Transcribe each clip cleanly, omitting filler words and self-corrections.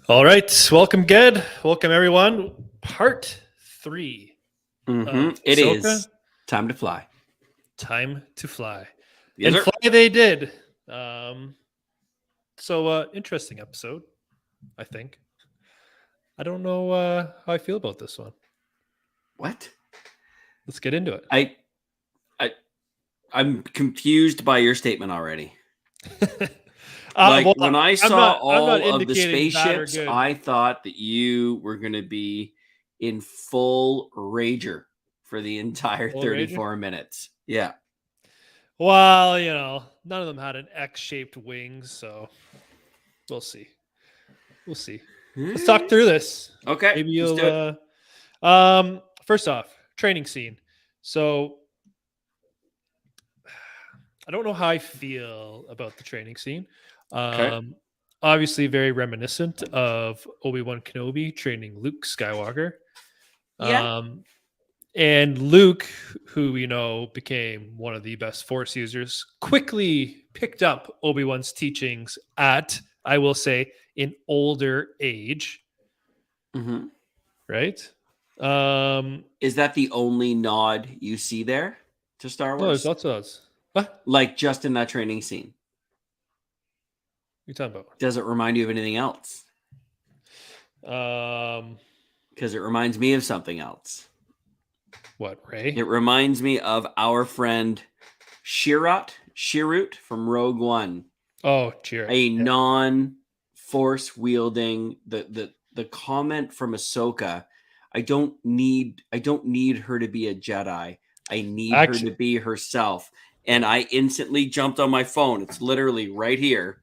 All right, welcome, Ged. Welcome, everyone. Part 3 of It Ahsoka. is time to fly. Time to fly, Yes, and sir. fly they did. Interesting episode. I think. I don't know how I feel about this one. What? Let's get into it. I, I, I'm confused by your statement already. Like Well, when I I'm saw not. I'm not all of the indicating bad or spaceships, good. I thought that you were going to be in full rager for the entire Full Rager. 34 minutes. Yeah. Well, none of them had an X-shaped wings, so we'll see. We'll see. Let's talk through this. Okay, Maybe let's do it. you'll. First off, training scene. So I don't know how I feel about the training scene. Okay. Obviously, very reminiscent of Obi-Wan Kenobi training Luke Skywalker. Yeah. And Luke, who we know became one of the best Force users, quickly picked up Obi-Wan's teachings at, I will say, an older age, hmm right? Is that the only nod you see there to Star No, there's Wars? lots of those. What? Like just in that training scene? What are you talking about? Does it remind you of anything else? Because it reminds me of something else. What, Ray? It reminds me of our friend Shirut from Rogue One, Oh, cheer. a non-force wielding. The comment from Ahsoka, I don't need her to be a Jedi. I need her to be herself. And I instantly jumped on my phone. It's literally right here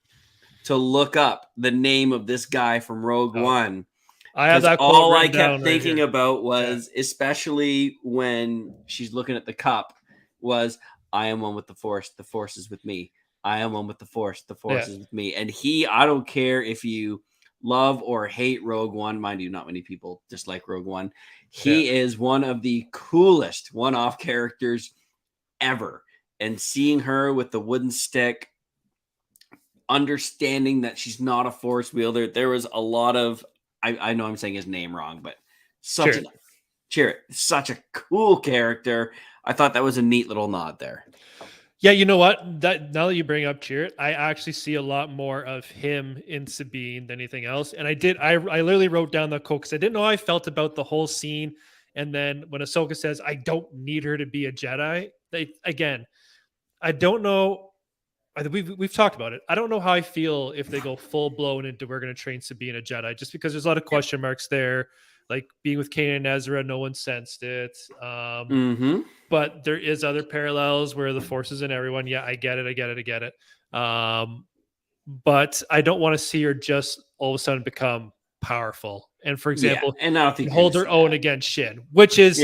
to look up the name of this guy from Rogue One. I have that quote all I written down kept right thinking here. about was, especially when she's looking at the cup, was I am one with the Force is with me. I am one with the Force is with me. And I don't care if you love or hate Rogue One, mind you, not many people dislike Rogue One. He is one of the coolest one-off characters ever. And seeing her with the wooden stick, understanding that she's not a Force wielder, there was a lot of, I know I'm saying his name wrong, but such a cool character. I thought that was a neat little nod there. Yeah, you know what? That now that you bring up Chirrut, I actually see a lot more of him in Sabine than anything else. And I literally wrote down the quote because I didn't know how I felt about the whole scene. And then when Ahsoka says, "I don't need her to be a Jedi," I don't know. We've talked about it. I don't know how I feel if they go full blown into we're going to train Sabine a Jedi, just because there's a lot of question marks there. Like being with Kanan and Ezra, no one sensed it. But there is other parallels where the Force is in everyone. Yeah, I get it. But I don't want to see her just all of a sudden become powerful. And for example, and I don't think hold her own against Shin, which is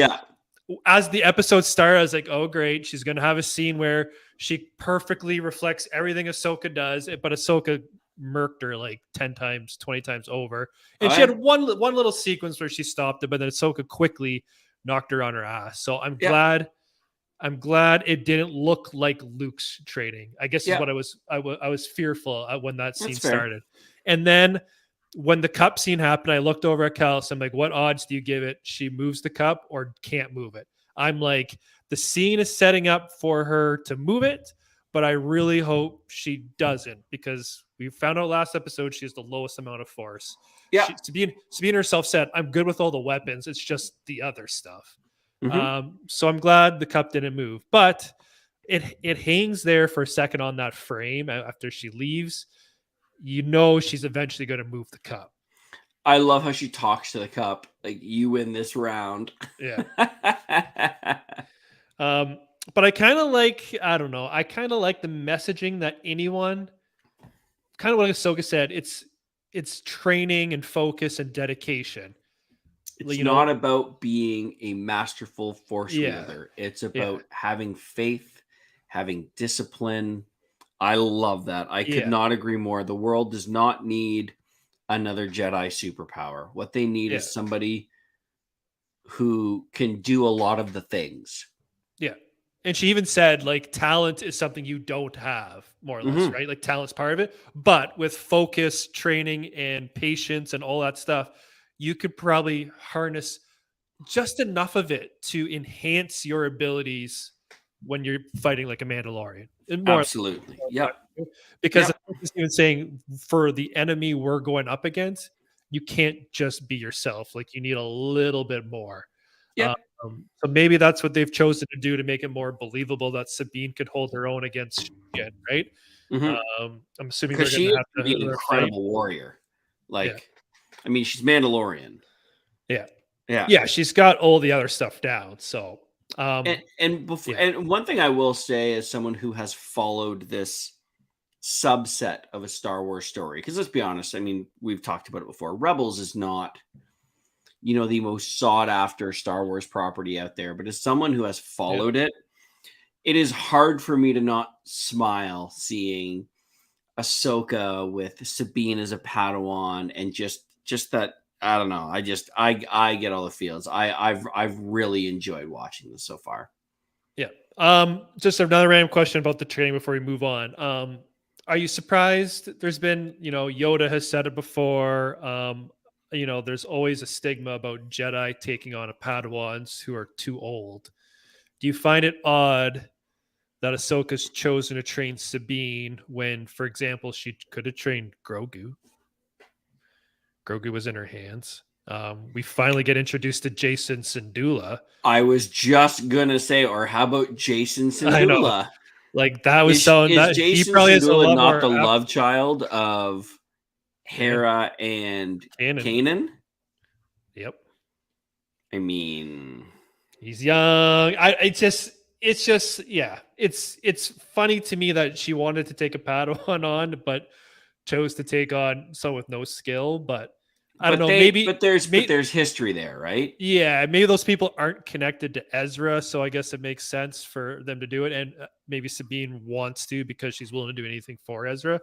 as the episode started, I was like, oh, great. She's going to have a scene where she perfectly reflects everything Ahsoka does, but Ahsoka murked her like 10 times, 20 times over. And she had one little sequence where she stopped it, but then Ahsoka quickly knocked her on her ass. So I'm glad it didn't look like Luke's training. I guess is what I was fearful when that scene started. And then when the cup scene happened, I looked over at Kelsey. I'm like, what odds do you give it she moves the cup or can't move it? I'm like, the scene is setting up for her to move it, but I really hope she doesn't, because we found out last episode she has the lowest amount of force. Yeah. Sabine herself said, I'm good with all the weapons. It's just the other stuff. So I'm glad the cup didn't move, but it hangs there for a second on that frame after she leaves. You know she's eventually going to move the cup. I love how she talks to the cup like, you win this round. Yeah. But I kind of like, I don't know, I kind of like the messaging that anyone, kind of what Ahsoka said, it's training and focus and dedication. It's not about being a masterful Force wielder. It's about having faith, having discipline. I love that. I could not agree more. The world does not need another Jedi superpower. What they need is somebody who can do a lot of the things. Yeah. And she even said, like, talent is something you don't have, more or less, Mm-hmm. right? Like, talent's part of it. But with focus, training, and patience and all that stuff, you could probably harness just enough of it to enhance your abilities when you're fighting like a Mandalorian. And more Absolutely. Yep. because it's even saying for the enemy we're going up against, you can't just be yourself. Like, you need a little bit more. Yep. So maybe that's what they've chosen to do to make it more believable that Sabine could hold her own against Shin, right? Mm-hmm. I'm assuming Because they're she going is to have an to fight. incredible warrior. Yeah, Like, I mean, she's Mandalorian. yeah, Yeah. yeah. She's got all the other stuff down. So, yeah, And one thing I will say, as someone who has followed this subset of a Star Wars story, because let's be honest, I mean, we've talked about it before. Rebels is not, the most sought after Star Wars property out there, but as someone who has followed it, it is hard for me to not smile seeing Ahsoka with Sabine as a Padawan, and just that, I don't know. I get all the feels. I've really enjoyed watching this so far. yeah. Just another random question about the training before we move on. Are you surprised? There's been, Yoda has said it before. There's always a stigma about Jedi taking on a Padawans who are too old. Do you find it odd that Ahsoka's chosen to train Sabine when, for example, she could have trained Grogu? Grogu was in her hands. We finally get introduced to Jason Syndulla. I was just gonna say, or how about Jason I know, Syndulla? like, that was Is that he Jason probably has a Syndulla lot not more the love child of yeah, Hera and canon. Kanan? Yep, I mean, he's young. It's just yeah. It's funny to me that she wanted to take a Padawan on, but chose to take on someone with no skill. But I don't know. but there's history there, right? Yeah, maybe those people aren't connected to Ezra, so I guess it makes sense for them to do it. And maybe Sabine wants to because she's willing to do anything for Ezra.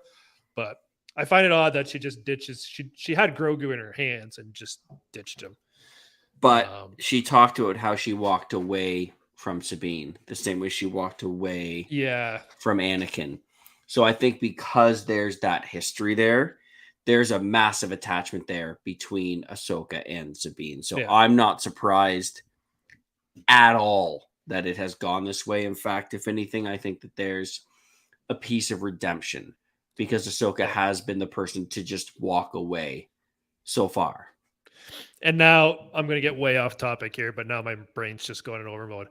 But I find it odd that she just ditches. She had Grogu in her hands and just ditched him. But she talked about how she walked away from Sabine the same way she walked away from Anakin. So I think because there's that history there, there's a massive attachment there between Ahsoka and Sabine. So I'm not surprised at all that it has gone this way. In fact, if anything, I think that there's a piece of redemption because Ahsoka has been the person to just walk away so far. And now I'm going to get way off topic here, but now my brain's just going in over mode.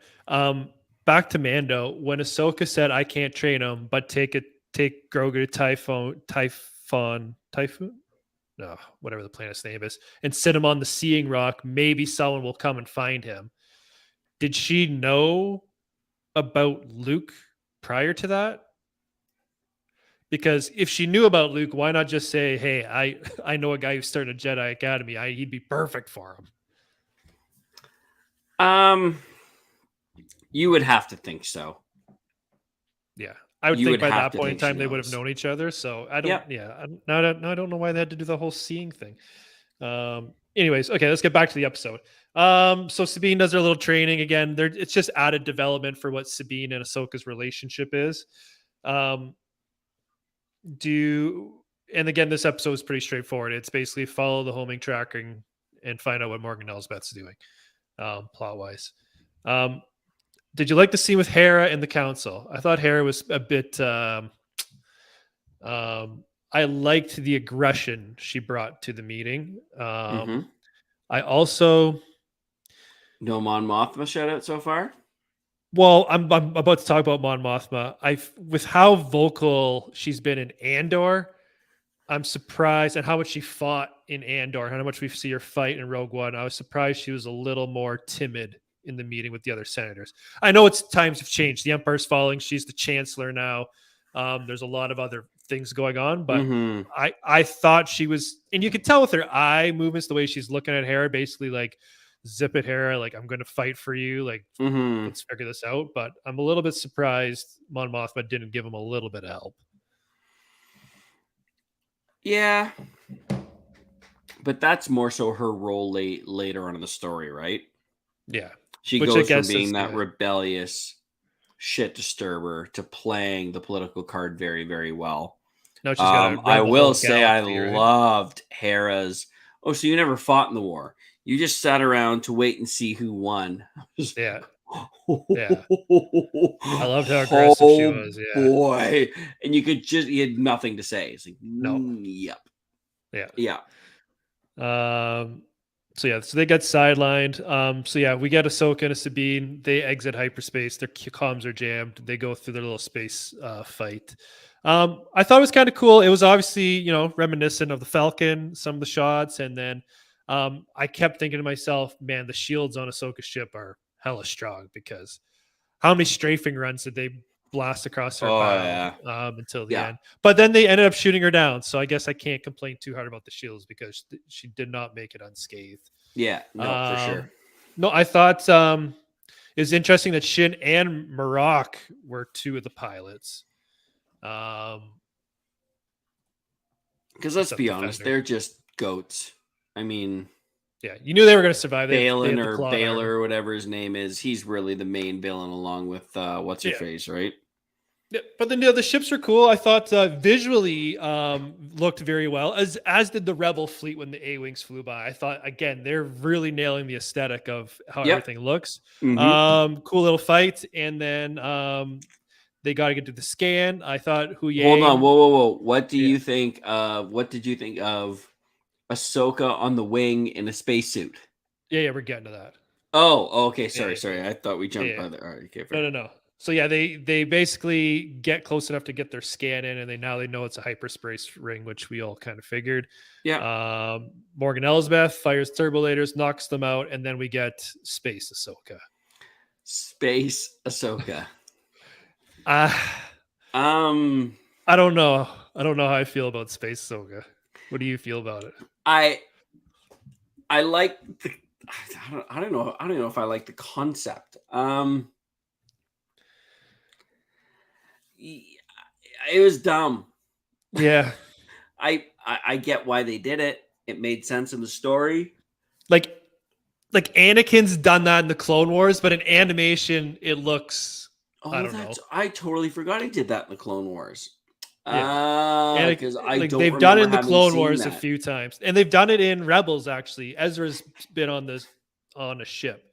Back to Mando. When Ahsoka said, "I can't train him, but take Grogu to Typhon, no, whatever the planet's name is, and sit him on the Seeing Rock. Maybe someone will come and find him." Did she know about Luke prior to that? Because if she knew about Luke, why not just say, "Hey, I know a guy who's starting a Jedi Academy. He'd be perfect for him." You would have to think so. Yeah, I would think by that point in time they would have known each other. So I don't. Yeah, now I don't know why they had to do the whole seeing thing. Anyways, okay, let's get back to the episode. So Sabine does her little training again. It's just added development for what Sabine and Ahsoka's relationship is. And again, this episode is pretty straightforward. It's basically follow the homing tracking and find out what Morgan Elsbeth's doing, plot wise. Did you like the scene with Hera and the council? I thought Hera was a bit. I liked the aggression she brought to the meeting. I also no Mon Mothma shout out so far. Well, I'm about to talk about Mon Mothma. With how vocal she's been in Andor, I'm surprised at how much she fought in Andor, how much we see her fight in Rogue One. I was surprised she was a little more timid in the meeting with the other senators. I know times have changed. The Empire's falling. She's the chancellor now. There's a lot of other things going on, but I thought she was, and you could tell with her eye movements, the way she's looking at Hera, basically like, zip it, Hera, like, I'm going to fight for you, like, let's figure this out. But I'm a little bit surprised Mon Mothma didn't give him a little bit of help. Yeah, but that's more so her role later on in the story, right? Yeah, she goes from being that rebellious shit disturber to playing the political card very, very well. No, she's got I will say I loved Hera's. Oh, so you never fought in the war? You just sat around to wait and see who won. Yeah. Yeah. I loved how aggressive she was. Yeah. Boy. And you had nothing to say. It's like, no. Yep. Yeah. So they got sidelined. We get Ahsoka and Sabine. They exit hyperspace. Their comms are jammed. They go through their little space fight. I thought it was kind of cool. It was obviously, reminiscent of the Falcon, some of the shots. And then I kept thinking to myself, man, the shields on Ahsoka's ship are hella strong, because how many strafing runs did they blast across her bow until the end? But then they ended up shooting her down. So I guess I can't complain too hard about the shields, because she did not make it unscathed. Yeah, no, for sure. No, I thought it was interesting that Shin and Marok were two of the pilots. Because let's be honest, they're just goats. I mean, yeah, you knew they were going to survive. Balin or Baylor or whatever his name is, he's really the main villain, along with what's her face, right? Yeah, but then the ships were cool. I thought visually looked very well, as did the Rebel fleet when the A-Wings flew by. I thought, again, they're really nailing the aesthetic of how everything looks. Mm-hmm. Cool little fight, and then they got to get to the scan. I thought Huyang. Hold on, whoa! What do you think? What did you think of Ahsoka on the wing in a spacesuit? Yeah, we're getting to that. Oh, okay. Sorry. I thought we jumped by there. All right, okay. No. So they basically get close enough to get their scan in, and they know it's a hyperspace ring, which we all kind of figured. Yeah. Morgan Elsbeth fires turbulators, knocks them out, and then we get Space Ahsoka. I don't know. I don't know how I feel about Space Ahsoka. What do you feel about it? I like the. I don't know if I like the concept. It was dumb. Yeah. I get why they did it. It made sense in the story. Like Anakin's done that in the Clone Wars, but in animation it looks I totally forgot he did that in the Clone Wars. Yeah. Because they've done it in the Clone Wars a few times, and they've done it in Rebels. Actually, Ezra's been on a ship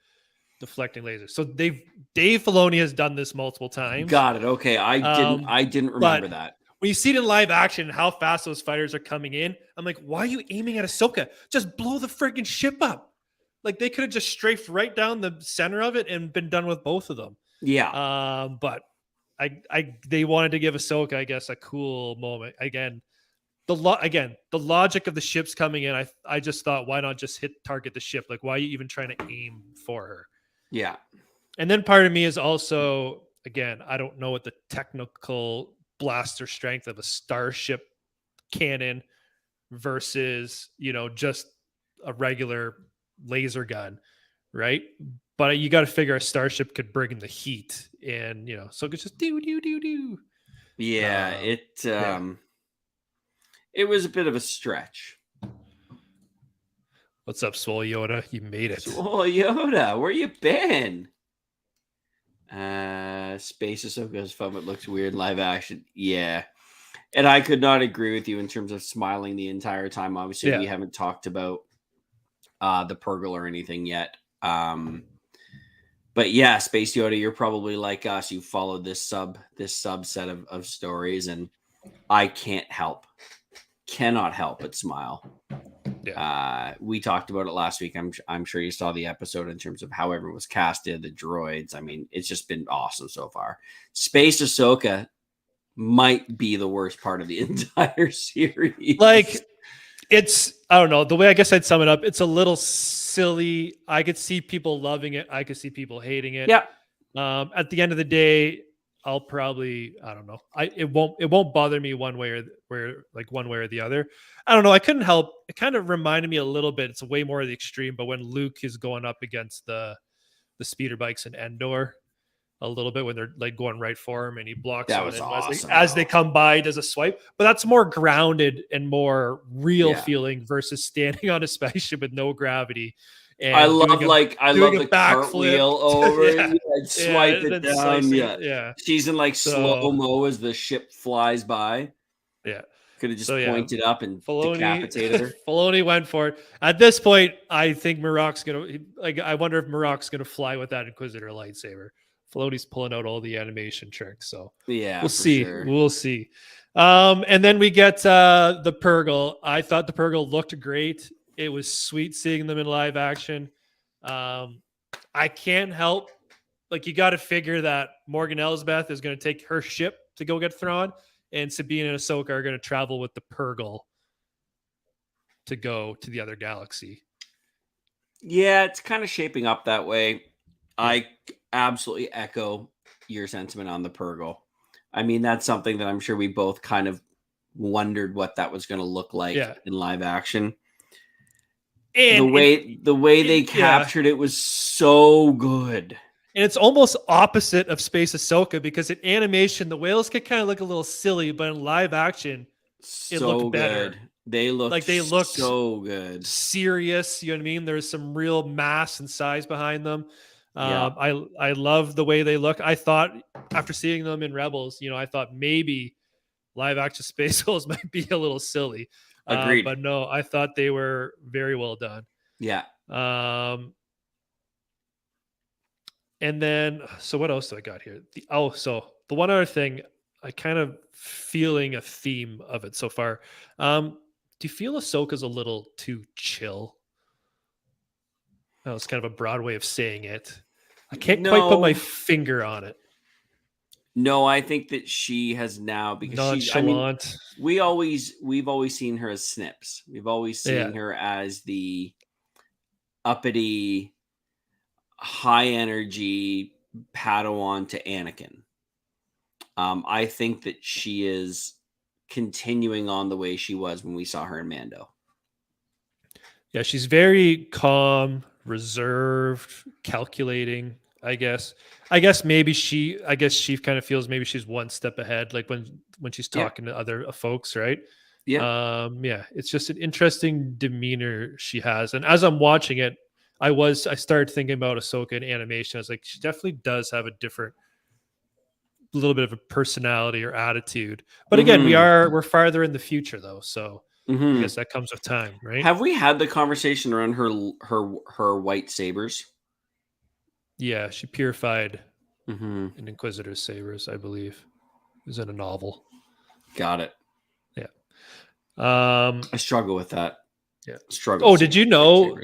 deflecting lasers. So Dave Filoni has done this multiple times. Got it. Okay, I didn't remember that. When you see it in live action, how fast those fighters are coming in, I'm like, why are you aiming at Ahsoka? Just blow the friggin' ship up. Like, they could have just strafed right down the center of it and been done with both of them. Yeah. But they wanted to give Ahsoka, I guess, a cool moment. Again, the logic of the ships coming in, I just thought, why not just target the ship? Like, why are you even trying to aim for her? Yeah. And then part of me is also, again, I don't know what the technical blaster strength of a starship cannon versus, just a regular laser gun, right? But you got to figure a starship could bring in the heat, and so it could just do. Yeah, it was a bit of a stretch. What's up, Swole Yoda? You made it. Swole Yoda, where you been? Space Ahsoka's fun. It looks weird live action. Yeah. And I could not agree with you in terms of smiling the entire time. Obviously, we haven't talked about the Purgle or anything yet. But yeah, Space Yoda, you're probably like us. You followed this subset of stories, and I cannot help but smile. Yeah. We talked about it last week. I'm sure you saw the episode in terms of how everyone was casted, the droids. I mean, it's just been awesome so far. Space Ahsoka might be the worst part of the entire series. Like, I don't know. The way I guess I'd sum it up, it's a little silly. I could see people loving it. I could see people hating it. Yeah. At the end of the day, I'll probably, I don't know. It won't bother me one way or the other. I don't know. I couldn't help. It kind of reminded me a little bit. It's way more of the extreme, but when Luke is going up against the speeder bikes in Endor, a little bit when they're like going right for him and he blocks that on was it. awesome. As they come by, he does a swipe, but that's more grounded and more real feeling versus standing on a spaceship with no gravity And I love the backflip. cartwheel over Yeah. and swipe it down. Yeah. She's in like slow-mo as the ship flies by. Yeah. Could have just pointed up and decapitated her. Filoni went for it. At this point, I think Marok's gonna I wonder if Marok's gonna fly with that Inquisitor lightsaber. Filoni's pulling out all the animation tricks, so yeah, we'll see. Sure. We'll see. And then we get the Purrgil. I thought the Purrgil looked great. It was sweet seeing them in live action. I can't help, you got to figure that Morgan Elsbeth is going to take her ship to go get Thrawn, and Sabine and Ahsoka are going to travel with the Purrgil to go to the other galaxy. Yeah, it's kind of shaping up that way. Yeah. I absolutely echo your sentiment on the Purrgil. I mean, that's something that I'm sure we both kind of wondered what that was going to look like in live action. And the way they captured it was so good. And it's almost opposite of Space Ahsoka, because in animation, the whales can kind of look a little silly, but in live action, it looked better. They looked so good. Serious, you know what I mean? There's some real mass and size behind them. I love the way they look. I thought after seeing them in Rebels, I thought maybe live action Space Whales might be a little silly. Agreed. But no, I thought they were very well done. Yeah. And then, so what else do I got here? So the one other thing, I kind of feeling a theme of it so far. Do you feel Ahsoka's a little too chill? That was kind of a broad way of saying it. I can't quite put my finger on it. No, I think that she has now, because nonchalant. We've always seen her as Snips. We've always seen her as the uppity, high energy Padawan to Anakin. I think that she is continuing on the way she was when we saw her in Mando. Yeah, she's very calm, reserved, calculating, I guess. I guess she kind of feels maybe she's one step ahead, like when she's talking to other folks, right? Yeah. It's just an interesting demeanor she has. And as I'm watching it, I started thinking about Ahsoka in animation. I was like, she definitely does have a little bit of a personality or attitude. But again, we're farther in the future though, so I guess that comes with time, right? Have we had the conversation around her white sabers? Yeah, she purified an Inquisitor's sabers, I believe. It was in a novel. Got it. Yeah. I struggle with that. Yeah. Struggle. Oh, did you know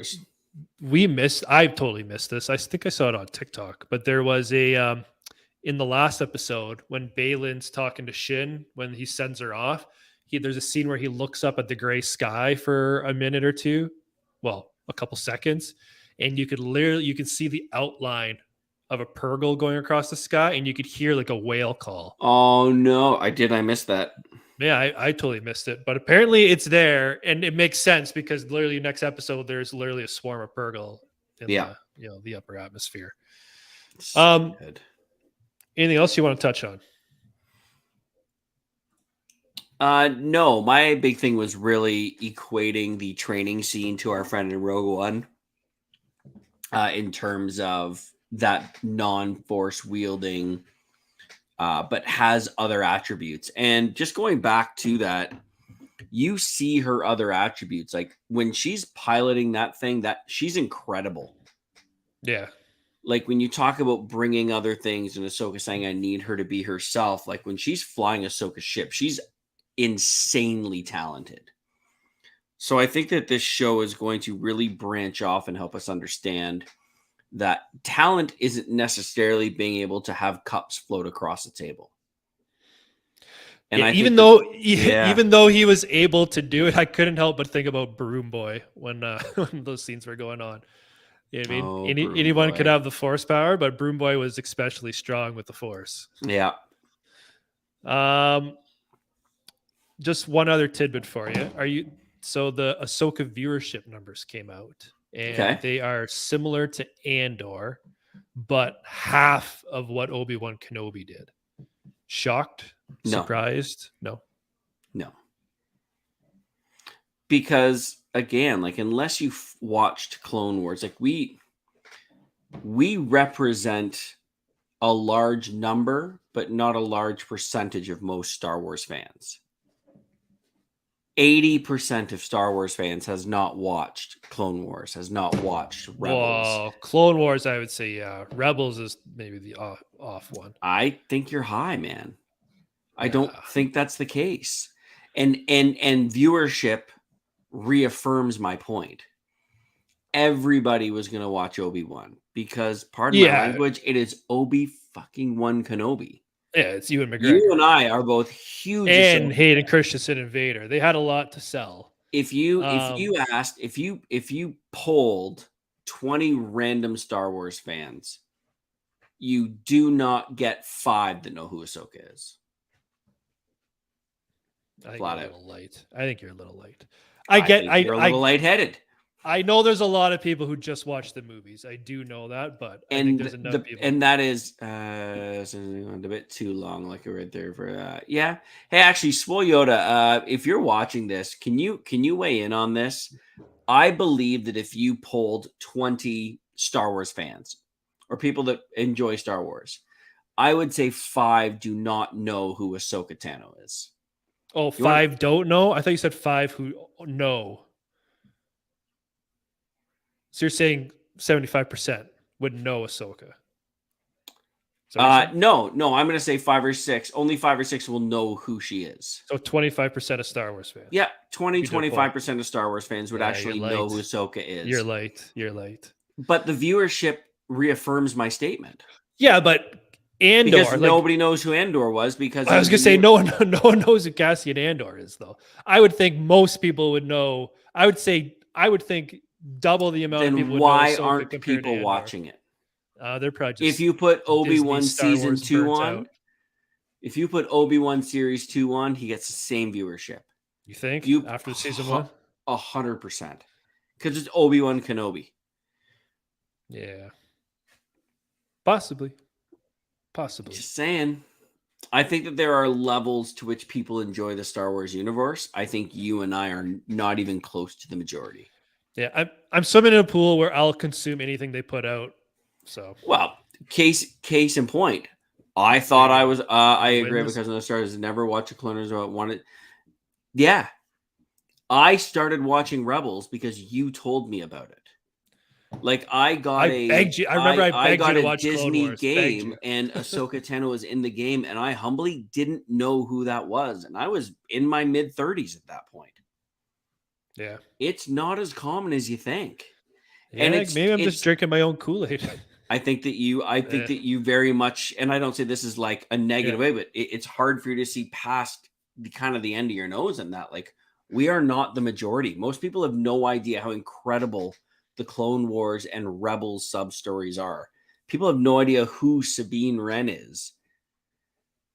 I totally missed this. I think I saw it on TikTok, but there was a in the last episode when Balin's talking to Shin, when he sends her off, there's a scene where he looks up at the gray sky for a minute or two, well, a couple seconds, and you can see the outline of a Purrgil going across the sky, and you could hear like a whale call. Oh no, I missed that. Yeah, I totally missed it, but apparently it's there, and it makes sense because literally next episode there's literally a swarm of Purrgil in the upper atmosphere. So good. Anything else you want to touch on? No, my big thing was really equating the training scene to our friend in Rogue One, in terms of that non-force wielding, but has other attributes. And just going back to that, you see her other attributes. Like when she's piloting that thing, that she's incredible. Yeah. Like when you talk about bringing other things and Ahsoka saying, I need her to be herself. Like when she's flying Ahsoka's ship, she's insanely talented. So I think that this show is going to really branch off and help us understand that talent isn't necessarily being able to have cups float across the table. And even though he was able to do it, I couldn't help but think about Broom Boy when those scenes were going on. You know what I mean? Anyone could have the Force power, but Broom Boy was especially strong with the Force. Yeah. Just one other tidbit for you. So the Ahsoka viewership numbers came out, and they are similar to Andor, but half of what Obi-Wan Kenobi did. Shocked? No. Surprised? No. because again, like unless you watched Clone Wars, like we represent a large number, but not a large percentage of most Star Wars fans. 80% of Star Wars fans has not watched Clone Wars, has not watched Rebels. Well, Clone Wars, I would say, yeah. Rebels is maybe the off one. I think you're high, man. I don't think that's the case. And viewership reaffirms my point. Everybody was going to watch Obi-Wan because, pardon my language, it is Obi-fucking-Wan Kenobi. Yeah, it's Ewan McGregor. You and I are both huge. And Hayden Christensen and Vader. They had a lot to sell. If you polled 20 random Star Wars fans, you do not get 5 that know who Ahsoka is. I think Flat you're out. a little light. I think you're a little light. You're a little lightheaded. I know there's a lot of people who just watch the movies. I do know that, but I think there's enough people. And that is a bit too long, like right there for that. Yeah. Hey, actually, Swole Yoda, if you're watching this, can you weigh in on this? I believe that if you polled 20 Star Wars fans or people that enjoy Star Wars, I would say 5 do not know who Ahsoka Tano is. Oh, 5 don't know? I thought you said 5 who know. So you're saying 75% would know Ahsoka? No, I'm going to say 5 or 6. Only 5 or 6 will know who she is. So 25% of Star Wars fans. Yeah, 25% of Star Wars fans would actually know who Ahsoka is. You're light. But the viewership reaffirms my statement. Yeah, but Andor, because nobody knows who Andor was. Because I was going to say no one knows who Cassian Andor is, though. I would think most people would know. I would think double the amount of people. Then why aren't people watching it? They're probably just if you put Obi-Wan season 2 on, if you put Obi-Wan series 2 on, he gets the same viewership. You think after season 1? 100%, because it's Obi-Wan Kenobi. Yeah, possibly. Just saying. I think that there are levels to which people enjoy the Star Wars universe. I think you and I are not even close to the majority. Yeah, I'm swimming in a pool where I'll consume anything they put out. So, well, case in point, I thought I was. I agree because of the stars. Never watched a Clone Wars. Wanted. Yeah, I started watching Rebels because you told me about it. Like I got I begged you. I remember I begged you to watch Disney Clone Wars. game, and Ahsoka Tano was in the game, and I humbly didn't know who that was, and I was in my mid-30s at that point. Yeah, it's not as common as you think. Yeah, and maybe I'm just drinking my own Kool-Aid. I think that you very much, and I don't say this is like a negative way, but it's hard for you to see past the kind of the end of your nose and that. Like we are not the majority. Most people have no idea how incredible the Clone Wars and Rebels sub-stories are. People have no idea who Sabine Wren is.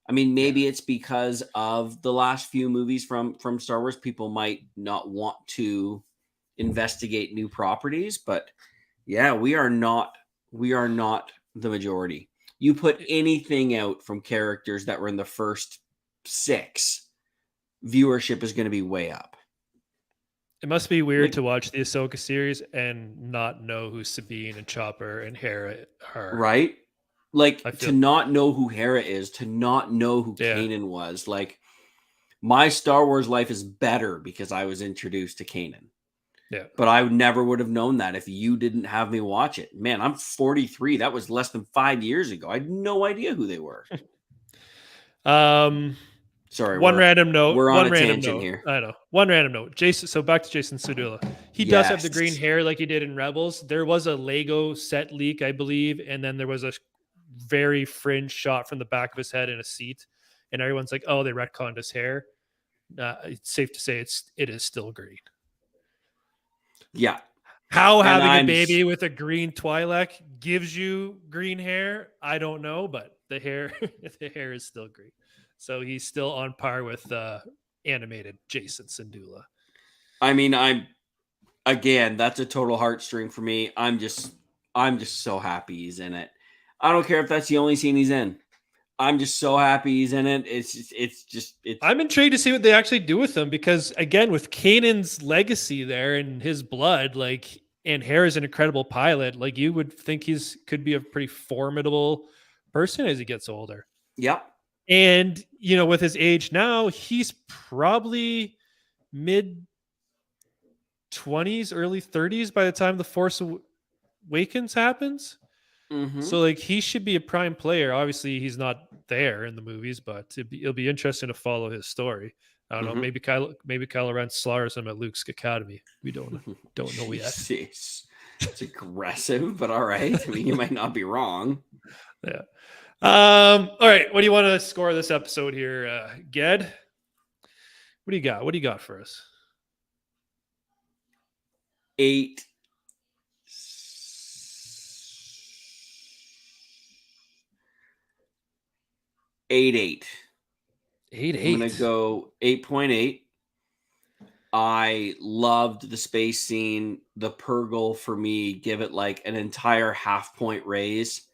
I mean, maybe it's because of the last few movies from Star Wars. People might not want to investigate new properties, but yeah, we are not the majority. You put anything out from characters that were in the first 6, viewership is going to be way up. It must be weird to watch the Ahsoka series and not know who Sabine and Chopper and Hera are. Right? Like to not know who Hera is, to not know who Kanan was. Like my Star Wars life is better because I was introduced to Kanan. Yeah. But I never would have known that if you didn't have me watch it. Man, I'm 43. That was less than 5 years ago. I had no idea who they were. Sorry. One random note. We're on a tangent here. I know. One random note. Jason. So back to Jason Sudula. He does have the green hair like he did in Rebels. There was a Lego set leak, I believe, and then there was a very fringe shot from the back of his head in a seat, and everyone's like, "Oh, they retconned his hair." It's safe to say it is still green. Yeah. How having a baby with a green Twi'lek gives you green hair, I don't know, but the hair is still green. So he's still on par with animated Jason Sindula. I mean, that's a total heartstring for me. I'm just so happy he's in it. I don't care if that's the only scene he's in. I'm just so happy he's in it. I'm intrigued to see what they actually do with him because, again, with Kanan's legacy there and his blood, like, and Hera is an incredible pilot. Like, you would think could be a pretty formidable person as he gets older. Yep. And, you know, with his age now, he's probably mid 20s, early 30s by the time the Force Awakens happens. Mm-hmm. So, like, he should be a prime player. Obviously, he's not there in the movies, but it'll be interesting to follow his story. I don't know. Maybe Kylo Ren slaughters him at Luke's academy. We don't know yet. It's aggressive, but all right. I mean, you might not be wrong. Yeah. All right. What do you want to score this episode here, Ged? What do you got? What do you got for us? 8. 8.8. 8.8. I'm gonna go 8.8. I loved the space scene. The Purgle for me, give it like an entire half point raise.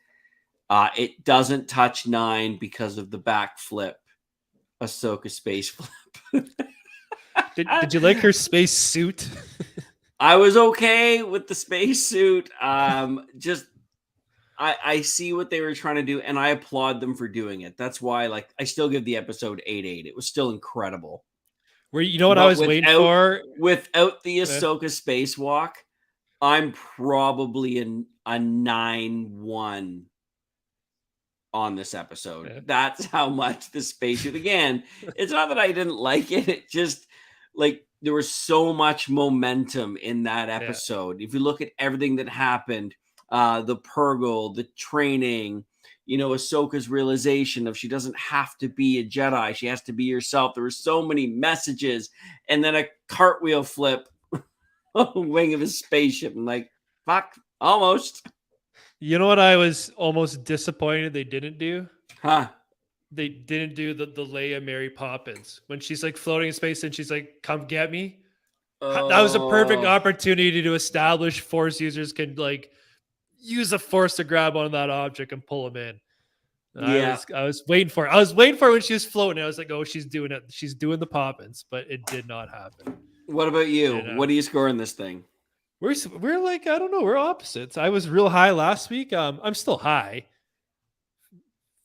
It doesn't touch 9 because of the backflip. Ahsoka space flip. Did you like her space suit? I was okay with the space suit. Just I see what they were trying to do, and I applaud them for doing it. That's why, like, I still give the episode 8.8. It was still incredible. You know what I was waiting for? Without the Ahsoka spacewalk, I'm probably a 9.1 on this episode. Yeah. That's how much the spacesuit. Again, it's not that I didn't like it. It just, like, there was so much momentum in that episode. Yeah. If you look at everything that happened, the Purgle, the training, you know, Ahsoka's realization of she doesn't have to be a Jedi. She has to be herself. There were so many messages, and then a cartwheel flip on the wing of his spaceship. I'm like, fuck, almost. You know what I was almost disappointed they didn't do? Huh? They didn't do the Leia Mary Poppins when she's like floating in space and she's like, "Come get me." Oh. That was a perfect opportunity to establish Force users can like use a Force to grab onto that object and pull them in. Yeah. I was waiting for it. I was waiting for it when she was floating. I was like, "Oh, she's doing it. She's doing the Poppins," but it did not happen. What about you? What do you score in this thing? We're like, I don't know. We're opposites. I was real high last week. I'm still high,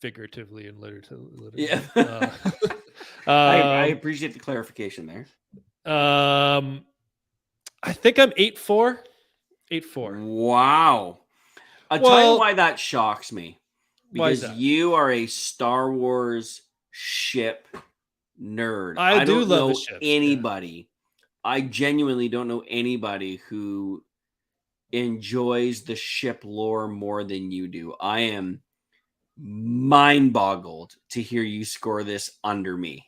figuratively and literally. Yeah. I appreciate the clarification there. I think I'm 8.4. 8.4. Wow. I'll tell you why that shocks me. Because you are a Star Wars ship nerd. I do love the ships, anybody. Yeah. I genuinely don't know anybody who enjoys the ship lore more than you do. I am mind-boggled to hear you score this under me.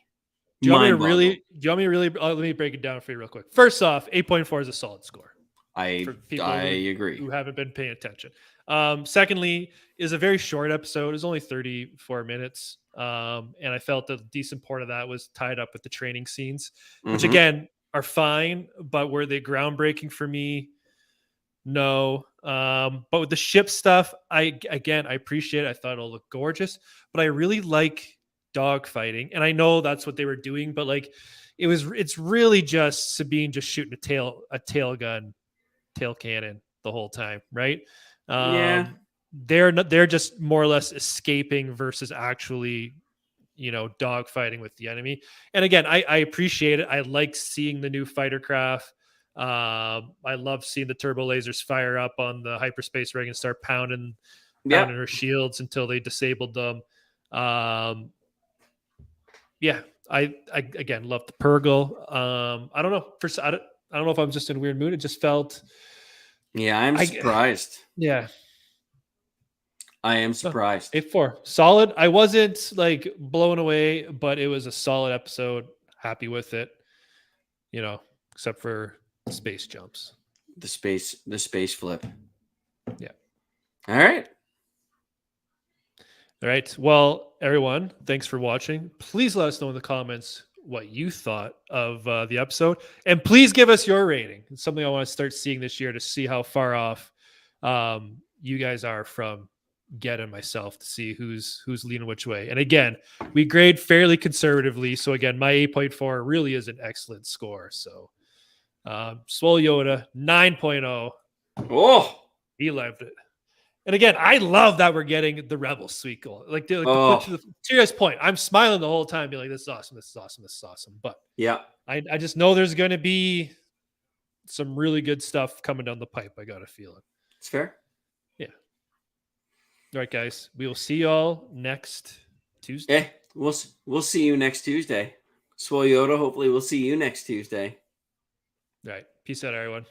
Do you want me to really? Let me break it down for you real quick. First off, 8.4 is a solid score. I agree. Who haven't been paying attention. Secondly, is a very short episode. It's only 34 minutes. And I felt a decent part of that was tied up with the training scenes, which again are fine, but were they groundbreaking for me? No. But with the ship stuff, I appreciate it. I thought it'll look gorgeous, but I really like dogfighting. And I know that's what they were doing, but like it's really just Sabine just shooting a tail cannon the whole time, right? Yeah. They're just more or less escaping versus actually, you know, dogfighting with the enemy. And again, I appreciate it. I like seeing the new fighter craft. I love seeing the turbo lasers fire up on the hyperspace ring and start pounding her shields until they disabled them. Yeah, I again love the Purgle. I don't know. I don't know if I'm just in a weird mood. It just felt. Yeah, I'm surprised. Yeah. I am surprised. 8.4. Solid. I wasn't like blown away, but it was a solid episode. Happy with it. You know, except for space jumps. The space flip. Yeah. All right. All right. Well, everyone, thanks for watching. Please let us know in the comments what you thought of the episode. And please give us your rating. It's something I want to start seeing this year to see how far off you guys are from get in myself to see who's leaning which way. And again, we grade fairly conservatively. So again, my 8.4 really is an excellent score. So Swole Yoda 9.0. Oh, he loved it. And again, I love that we're getting the Rebel suite goal. Like, to your guys' point, I'm smiling the whole time, being like, this is awesome, this is awesome, this is awesome. But yeah, I just know there's going to be some really good stuff coming down the pipe. I got a feeling. It's fair. Yeah. All right, guys. We will see y'all next Tuesday. Yeah, we'll see you next Tuesday. Swole Yoda, hopefully we'll see you next Tuesday. All right. Peace out, everyone.